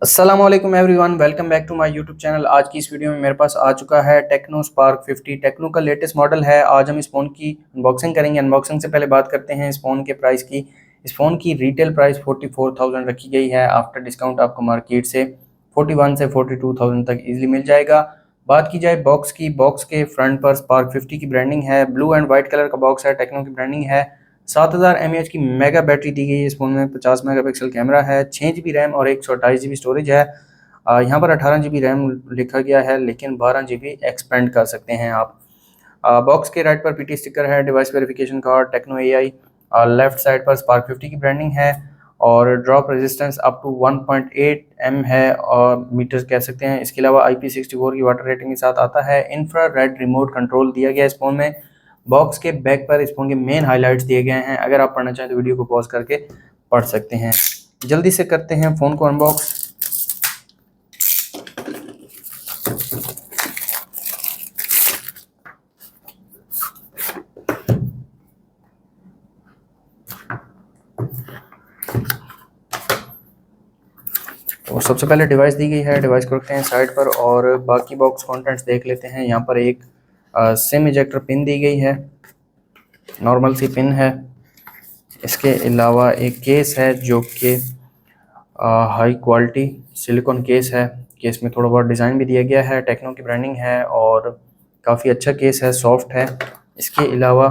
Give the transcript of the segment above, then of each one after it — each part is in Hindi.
अस्सलाम वालेकुम everyone, welcome back to my YouTube channel. आज की इस वीडियो में मेरे पास आ चुका है टेक्नो स्पार्क 50। टेक्नो का लेटेस्ट मॉडल है। आज हम इस फ़ोन की अनबॉक्सिंग करेंगे। अनबॉक्सिंग से पहले बात करते हैं इस फ़ोन के प्राइस की। इस फ़ोन की रिटेल प्राइस 44,000 रखी गई है। आफ्टर डिस्काउंट आपको मार्केट से 41 से 42,000 तक ईजिली मिल जाएगा। बात की जाए बॉक्स की, बॉक्स के फ्रंट पर स्पार्क 50 की ब्रांडिंग है। ब्लू एंड वाइट कलर का बॉक्स है, टेक्नो की ब्रांडिंग है। 7000 mAh की मेगा बैटरी दी गई है। इस फ़ोन में 50 मेगापिक्सल कैमरा है, 6 GB रैम और 128 GB स्टोरेज है। यहाँ पर 18 GB रैम लिखा गया है, लेकिन 12 GB एक्सपेंड कर सकते हैं आप। बॉक्स के राइट पर पीटी स्टिकर है, device verification card, Tecno AI. Left side पर स्पार्क 50 की ब्रांडिंग है और drop resistance up to 1.8 m है और मीटर कह सकते हैं। इसके अलावा IP64 की वाटर रेटिंग के साथ आता है। इंफ्रा रेड रिमोट कंट्रोल दिया गया है इस फ़ोन में। बॉक्स के बैक पर इस फ़ोन के मेन हाइलाइट्स दिए गए हैं। अगर आप पढ़ना चाहें तो वीडियो को पॉज करके पढ़ सकते हैं। जल्दी से करते हैं फ़ोन को अनबॉक्स। तो सबसे पहले डिवाइस दी गई है, डिवाइस को रखते हैं साइड पर और बाकी बॉक्स कंटेंट्स देख लेते हैं। यहाँ पर एक सिम इजेक्टर पिन दी गई है, नॉर्मल सी पिन है। इसके अलावा एक केस है जो कि हाई क्वालिटी सिलिकॉन केस है। केस में थोड़ा बहुत डिज़ाइन भी दिया गया है, टेक्नो की ब्रांडिंग है और काफ़ी अच्छा केस है, सॉफ्ट है। इसके अलावा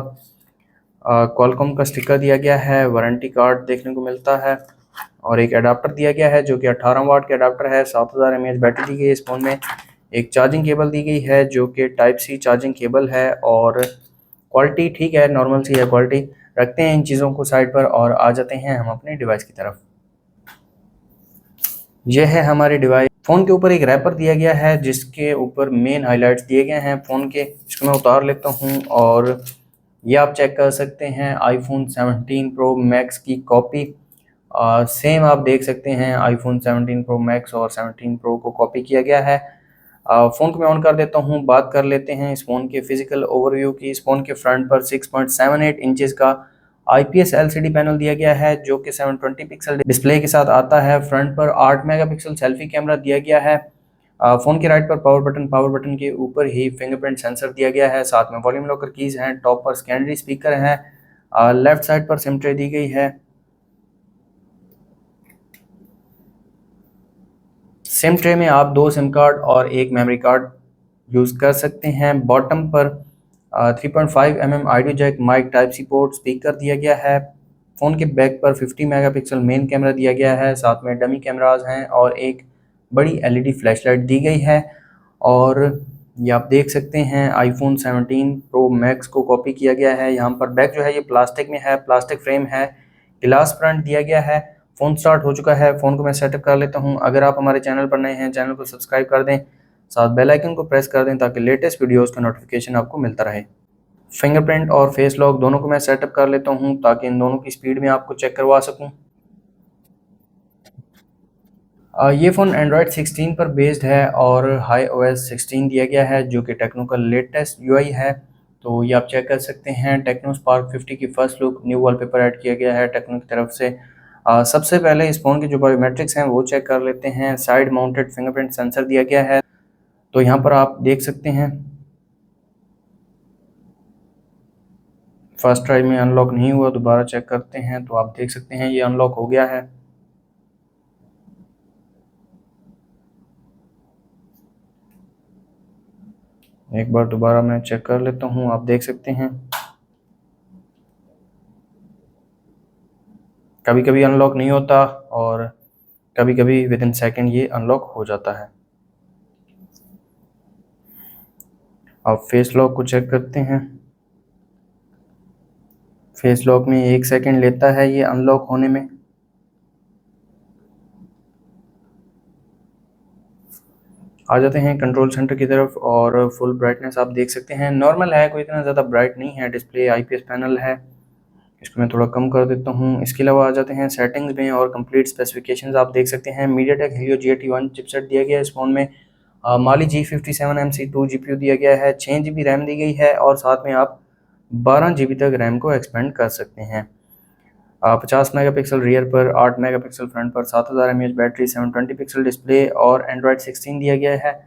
क्वालकॉम का स्टिकर दिया गया है, वारंटी कार्ड देखने को मिलता है और एक अडाप्टर दिया गया है जो कि 18 वाट के अडाप्टर है। 7000 mAh बैटरी दी गई है इस फ़ोन में। एक चार्जिंग केबल दी गई है जो कि टाइप सी चार्जिंग केबल है और क्वालिटी ठीक है, नॉर्मल सी है क्वालिटी। रखते हैं इन चीज़ों को साइड पर और आ जाते हैं हम अपने डिवाइस की तरफ। यह है हमारी डिवाइस। फ़ोन के ऊपर एक रैपर दिया गया है जिसके ऊपर मेन हाइलाइट्स दिए गए हैं फ़ोन के। इसको मैं उतार लेता हूँ और ये आप चेक कर सकते हैं आईफोन 17 प्रो मैक्स की कॉपी। सेम आप देख सकते हैं आईफोन 17 प्रो मैक्स और 17 प्रो को कॉपी किया गया है। फ़ोन को मैं ऑन कर देता हूँ। बात कर लेते हैं इस फ़ोन के फिजिकल ओवरव्यू की। इस फ़ोन के फ्रंट पर 6.78 इंचेस का IPS LCD पैनल दिया गया है जो कि 720 पिक्सल डिस्प्ले के साथ आता है। फ्रंट पर 8 मेगापिक्सल सेल्फी कैमरा दिया गया है। फ़ोन के राइट पर पावर बटन के ऊपर ही फिंगरप्रिंट सेंसर दिया गया है। साथ में वॉल्यूम लॉकर कीज़ हैं, टॉप पर सेकेंडरी स्पीकर है। लेफ्ट साइड पर सिम ट्रे दी गई है। सिम ट्रे में आप 2 सिम कार्ड और एक मेमोरी कार्ड यूज़ कर सकते हैं। बॉटम पर 3.5 mm audio jack, mic, type C port, speaker दिया गया है। फ़ोन के बैक पर 50 मेगापिक्सल मेन कैमरा दिया गया है। साथ में डमी कैमराज हैं और एक बड़ी LED फ्लैशलाइट दी गई है। और ये आप देख सकते हैं आईफोन 17 प्रो मैक्स को कॉपी किया गया है। यहाँ पर बैक जो है ये प्लास्टिक में है, प्लास्टिक फ्रेम है, ग्लास फ्रंट दिया गया है। फ़ोन स्टार्ट हो चुका है। फ़ोन को मैं सेटअप कर लेता हूँ। अगर आप हमारे चैनल पर नए हैं, चैनल को सब्सक्राइब कर दें, साथ बेल आइकन को प्रेस कर दें ताकि लेटेस्ट वीडियोज़ का नोटिफिकेशन आपको मिलता रहे। फिंगरप्रिंट और फेस लॉक दोनों को मैं सेटअप कर लेता हूँ ताकि इन दोनों की स्पीड में आपको चेक करवा सकूँ। ये फ़ोन एंड्रॉयड 16 पर बेस्ड है और हाई OS 16 दिया गया है जो कि टेक्नो का लेटेस्ट UI है। तो ये आप चेक कर सकते हैं। टेक्नो स्पार्क 50 की first look, new wallpaper add किया गया है टेक्नो की तरफ से। सबसे पहले इस फ़ोन के जो बायोमेट्रिक्स हैं वो चेक कर लेते हैं। साइड माउंटेड फिंगरप्रिंट सेंसर दिया गया है। तो यहाँ पर आप देख सकते हैं फर्स्ट ट्राई में अनलॉक नहीं हुआ, दोबारा चेक करते हैं तो आप देख सकते हैं ये अनलॉक हो गया है। एक बार दोबारा मैं चेक कर लेता हूँ, आप देख सकते हैं कभी कभी अनलॉक नहीं होता और कभी कभी विद इन सेकेंड ये अनलॉक हो जाता है। अब फेस लॉक को चेक करते हैं। फेस लॉक में 1 सेकेंड लेता है ये अनलॉक होने में। आ जाते हैं कंट्रोल सेंटर की तरफ और फुल ब्राइटनेस आप देख सकते हैं, नॉर्मल है, कोई इतना ज़्यादा ब्राइट नहीं है। डिस्प्ले IPS पैनल है, इसको मैं थोड़ा कम कर देता हूँ। इसके अलावा आ जाते हैं सेटिंग्स में और कंप्लीट स्पेसिफिकेशंस आप देख सकते हैं। मीडियाटेक Helio G81 चिपसेट दिया गया है इस फ़ोन में। माली G57 MC2 GPU दिया गया है। 6 GB रैम दी गई है और साथ में आप 12 GB तक रैम को एक्सपेंड कर सकते हैं। 50 मेगापिक्सल रियर पर, 8 मेगापिक्सल फ्रंट पर, 7000 mAh बैटरी, 720 पिक्सल डिस्प्ले और एंड्रॉयड 16 दिया गया है।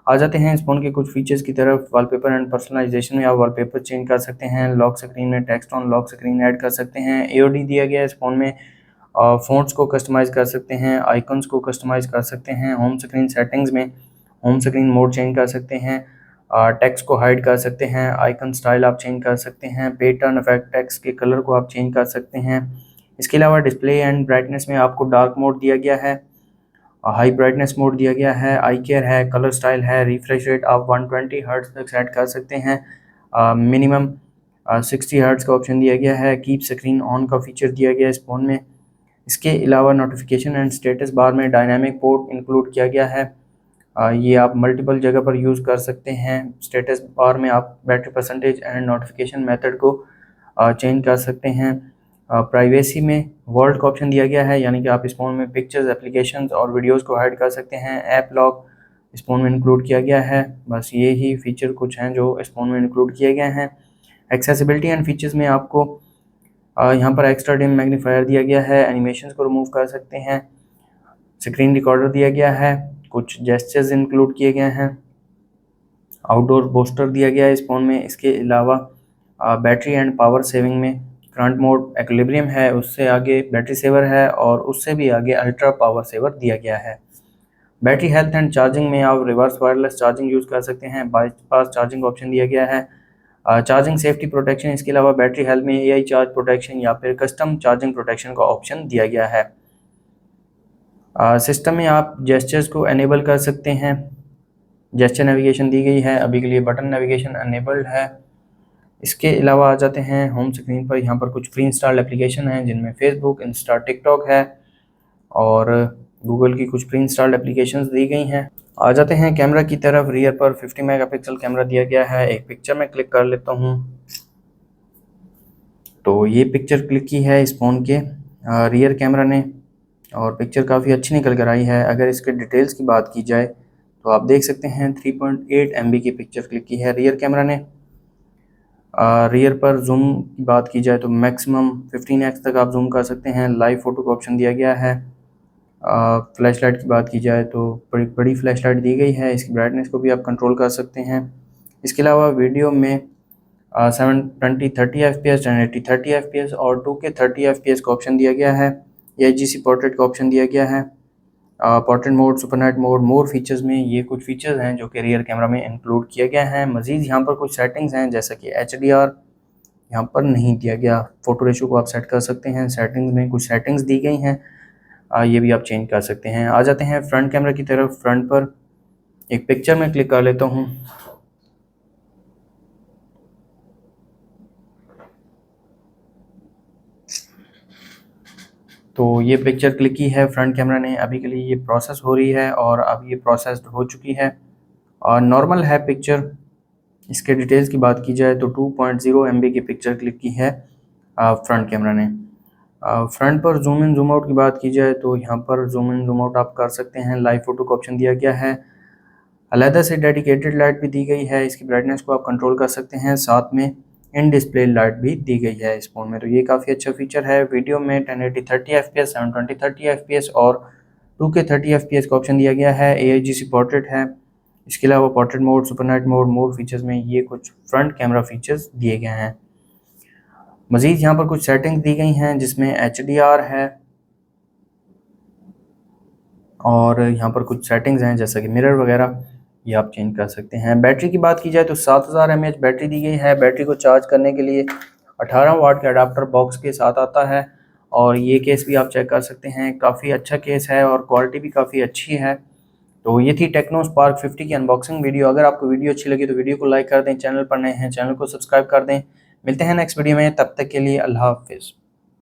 आ जाते हैं इस फ़ोन के कुछ फीचर्स की तरफ। वॉलपेपर एंड पर्सनलाइजेशन में आप वॉलपेपर चेंज कर सकते हैं। लॉक स्क्रीन में text on lock screen add कर सकते हैं। AOD दिया गया है इस फ़ोन में। फ़ॉन्ट्स को कस्टमाइज़ कर सकते हैं, आइकन्स को कस्टमाइज़ कर सकते हैं। होम स्क्रीन सेटिंग्स में होम स्क्रीन मोड चेंज कर सकते हैं। टेक्स्ट को हाइड कर सकते हैं। आइकन स्टाइल आप चेंज कर सकते हैं। पैटर्न इफेक्ट, टेक्स्ट के कलर को आप चेंज कर सकते हैं। इसके अलावा डिस्प्ले एंड ब्राइटनेस में आपको डार्क मोड दिया गया है, हाई ब्राइटनेस मोड दिया गया है, आई केयर है, कलर स्टाइल है, रिफ्रेश रेट आप 120 हर्ट्ज तक सेट कर सकते हैं। मिनिमम 60 हर्ट्ज का ऑप्शन दिया गया है। कीप स्क्रीन ऑन का फीचर दिया गया है इस फ़ोन में। इसके अलावा नोटिफिकेशन एंड स्टेटस बार में डायनामिक पोर्ट इंक्लूड किया गया है। ये आप मल्टीपल जगह पर यूज़ कर सकते हैं। स्टेटस बार में आप battery percentage and notification method को चेंज कर सकते हैं। प्राइवेसी में वर्ल्ड का ऑप्शन दिया गया है, यानी कि आप इस फ़ोन में पिक्चर्स, एप्लीकेशंस और वीडियोस को हाइड कर सकते हैं। ऐप लॉक इस फ़ोन में इंक्लूड किया गया है। बस ये ही फीचर कुछ हैं जो इस फ़ोन में इंक्लूड किए गए हैं। एक्सेसिबिलिटी एंड फीचर्स में आपको यहाँ पर एक्स्ट्रा डिम मैग्नीफायर दिया गया है, एनिमेशंस को रिमूव कर सकते हैं, स्क्रीन रिकॉर्डर दिया गया है, कुछ जेस्चर्स इंक्लूड किए गए हैं, आउटडोर बूस्टर दिया गया है इस फ़ोन में। इसके अलावा बैटरी एंड पावर सेविंग में करंट मोड एक्विलिब्रियम है, उससे आगे बैटरी सेवर है और उससे भी आगे अल्ट्रा पावर सेवर दिया गया है। बैटरी हेल्थ एंड चार्जिंग में आप रिवर्स वायरलेस चार्जिंग यूज़ कर सकते हैं। बाईपास चार्जिंग ऑप्शन दिया गया है। चार्जिंग सेफ्टी प्रोटेक्शन, इसके अलावा बैटरी हेल्थ में AI चार्ज प्रोटेक्शन या फिर कस्टम चार्जिंग प्रोटेक्शन का ऑप्शन दिया गया है। सिस्टम में आप जेस्चर्स को एनेबल कर सकते हैं। जेस्चर नेविगेशन दी गई है, अभी के लिए बटन नेविगेशन एनेबल्ड है। इसके अलावा आ जाते हैं होम स्क्रीन पर। यहाँ पर कुछ प्री इंस्टॉल्ड एप्लीकेशन हैं जिनमें फेसबुक, इंस्टा, टिकटॉक है और गूगल की कुछ प्री इंस्टॉल्ड एप्लीकेशंस दी गई हैं। आ जाते हैं कैमरा की तरफ। रियर पर 50 मेगापिक्सल कैमरा दिया गया है। एक पिक्चर में क्लिक कर लेता हूँ तो ये पिक्चर क्लिक की है इस फ़ोन के रियर कैमरा ने और पिक्चर काफ़ी अच्छी निकल कर आई है। अगर इसके डिटेल्स की बात की जाए तो आप देख सकते हैं 3.8 MB की पिक्चर क्लिक की है रियर कैमरा ने। रियर पर जूम की बात की जाए तो मैक्सिमम 15x तक आप जूम कर सकते हैं। लाइव फ़ोटो का ऑप्शन दिया गया है। फ्लैश लाइट की बात की जाए तो बड़ी फ्लैश लाइट दी गई है। इसकी ब्राइटनेस को भी आप कंट्रोल कर सकते हैं। इसके अलावा वीडियो में 720 30 FPS, 1080 30 FPS और 2K 30 FPS का ऑप्शन दिया गया है। AIGC पोर्ट्रेट का ऑप्शन दिया गया है। Portrait mode, super night mode, more features में ये कुछ फीचर्स हैं जो कि रियर कैमरा में इंक्लूड किए गए हैं। मज़ीद यहाँ पर कुछ सेटिंग्स हैं जैसा कि HDR यहाँ पर नहीं दिया गया। फ़ोटो रेशो को आप सेट कर सकते हैं। सेटिंग्स में कुछ सेटिंग्स दी गई हैं, ये भी आप चेंज कर सकते हैं। आ जाते हैं फ्रंट कैमरा की तरफ। फ्रंट पर एक पिक्चर में क्लिक कर लेता हूँ तो ये पिक्चर क्लिक की है फ्रंट कैमरा ने। अभी के लिए ये प्रोसेस हो रही है और अब ये प्रोसेस्ड हो चुकी है और नॉर्मल है पिक्चर। इसके डिटेल्स की बात की जाए तो 2.0 MB की पिक्चर क्लिक की है फ्रंट कैमरा ने। फ्रंट पर जूम इन जूम आउट की बात की जाए तो यहाँ पर जूम इन जूम आउट आप कर सकते हैं। लाइव फ़ोटो का ऑप्शन दिया गया है। अलहदा से डेडिकेटेड लाइट भी दी गई है। इसकी ब्राइटनेस को आप कंट्रोल कर सकते हैं। साथ में इन डिस्प्ले लाइट भी दी गई है इस फ़ोन में, तो ये काफ़ी अच्छा फीचर है। वीडियो में 1080 30 FPS, 720 30 FPS और 2K 30 FPS का ऑप्शन दिया गया है। AIGC पोर्ट्रेट है। इसके अलावा portrait mode, super night mode, more features में ये कुछ फ्रंट कैमरा फीचर्स दिए गए हैं। मज़ीद यहाँ पर कुछ सेटिंग्स दी गई हैं जिसमें HDR है और यहाँ पर कुछ सेटिंग्स हैं जैसा कि मिरर वगैरह, ये आप चेंज कर सकते हैं। बैटरी की बात की जाए तो 7000 mAh बैटरी दी गई है। बैटरी को चार्ज करने के लिए 18 वाट के अडाप्टर बॉक्स के साथ आता है और ये केस भी आप चेक कर सकते हैं, काफ़ी अच्छा केस है और क्वालिटी भी काफ़ी अच्छी है। तो ये थी टेक्नो स्पार्क 50 की अनबॉक्सिंग वीडियो। अगर आपको वीडियो अच्छी लगी तो वीडियो को लाइक कर दें, चैनल पर नए हैं चैनल को सब्सक्राइब कर दें। मिलते हैं नेक्स्ट वीडियो में, तब तक के लिए अल्लाह हाफिज़।